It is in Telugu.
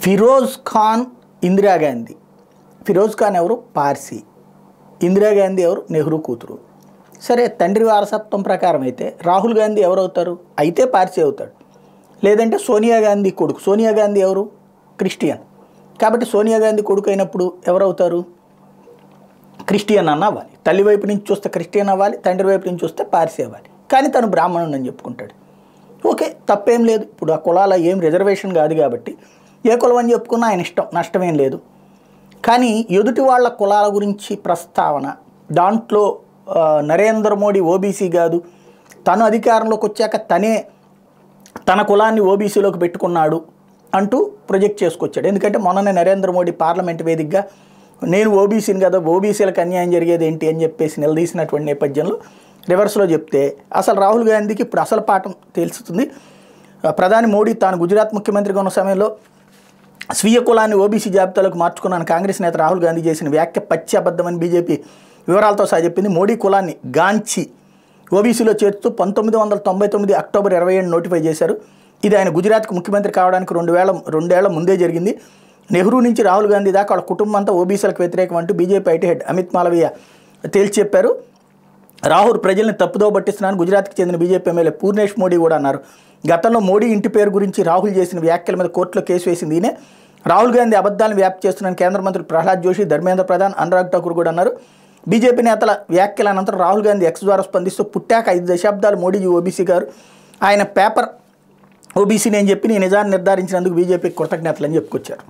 ఫిరోజ్ ఖాన్, ఇందిరాగాంధీ. ఫిరోజ్ ఖాన్ ఎవరు? పార్సీ. ఇందిరాగాంధీ ఎవరు? నెహ్రూ కూతురు. సరే, తండ్రి వారసత్వం ప్రకారం అయితే రాహుల్ గాంధీ ఎవరవుతారు? అయితే పార్సీ అవుతాడు. లేదంటే సోనియా గాంధీ కొడుకు. సోనియా గాంధీ ఎవరు? క్రిస్టియన్. కాబట్టి సోనియా గాంధీ కొడుకు అయినప్పుడు ఎవరవుతారు? క్రిస్టియన్ అన్న అవ్వాలి. తల్లి వైపు నుంచి చూస్తే క్రిస్టియన్ అవ్వాలి, తండ్రి వైపు నుంచి చూస్తే పార్సీ అవ్వాలి. కానీ తను బ్రాహ్మణుడు అని చెప్పుకుంటాడు. ఓకే, తప్పేం లేదు. ఇప్పుడు ఆ కులాల ఏం రిజర్వేషన్ కాదు కాబట్టి ఏ కులం అని చెప్పుకున్నా ఆయన ఇష్టం, నష్టమేం లేదు. కానీ ఎదుటి వాళ్ళ కులాల గురించి ప్రస్తావన, దాంట్లో నరేంద్ర మోడీ ఓబీసీ కాదు, తను అధికారంలోకి వచ్చాక తనే తన కులాన్ని ఓబీసీలోకి పెట్టుకున్నాడు అంటూ ప్రొజెక్ట్ చేసుకొచ్చాడు. ఎందుకంటే మొన్ననే నరేంద్ర మోడీ పార్లమెంట్ వేదికగా నేను ఓబీసీని కదా, ఓబీసీలకు అన్యాయం జరిగేది ఏంటి అని చెప్పేసి నిలదీసినటువంటి నేపథ్యంలో రివర్స్లో చెప్తే అసలు రాహుల్ గాంధీకి ఇప్పుడు అసలు పాఠం తెలుస్తుంది. ప్రధాని మోడీ తాను గుజరాత్ ముఖ్యమంత్రిగా ఉన్న సమయంలో స్వీయ కులాన్ని ఓబీసీ జాబితాలోకి మార్చుకున్నాను కాంగ్రెస్ నేత రాహుల్ గాంధీ చేసిన వ్యాఖ్య పచ్చి అబద్ధమని బీజేపీ వివరాలతో సహా చెప్పింది. మోడీ కులాన్ని గాంచి ఓబీసీలో చేర్చుతూ 1999 అక్టోబర్ 27 నోటిఫై చేశారు. ఇది ఆయన గుజరాత్కు ముఖ్యమంత్రి కావడానికి రెండేళ్ల ముందే జరిగింది. నెహ్రూ నుంచి రాహుల్ గాంధీ దాకా వాళ్ళ కుటుంబం అంతా ఓబీసీలకు వ్యతిరేకం అంటూ BJP IT head Amit Malaviya తేల్చి చెప్పారు. రాహుల్ ప్రజల్ని తప్పుదో పట్టిస్తున్నాను గుజరాత్కి చెందిన బీజేపీ ఎమ్మెల్యే పూర్ణేష్ మోడీ కూడా అన్నారు. గతంలో మోడీ ఇంటి పేరు గురించి రాహుల్ చేసిన వ్యాఖ్యల మీద కోర్టులో కేసు వేసింది ఈయనే. రాహుల్ గాంధీ అబద్ధాలను వ్యాప్తి చేస్తున్నాను కేంద్ర మంత్రులు ప్రహ్లాద్ జోషి, ధర్మేంద్ర ప్రధాన్, అనురాగ్ ఠాకూర్ కూడా అన్నారు. బీజేపీ నేతల వ్యాఖ్యల అనంతరం రాహుల్ గాంధీ ఎక్స్ ద్వారా స్పందిస్తూ పుట్టాక 5 దశాబ్దాలు మోడీజీ ఓబీసీ గారు, ఆయన పేపర్ ఓబీసీ నేను చెప్పి నీ నిజాన్ని నిర్ధారించినందుకు బీజేపీకి కృతజ్ఞతలని చెప్పుకొచ్చారు.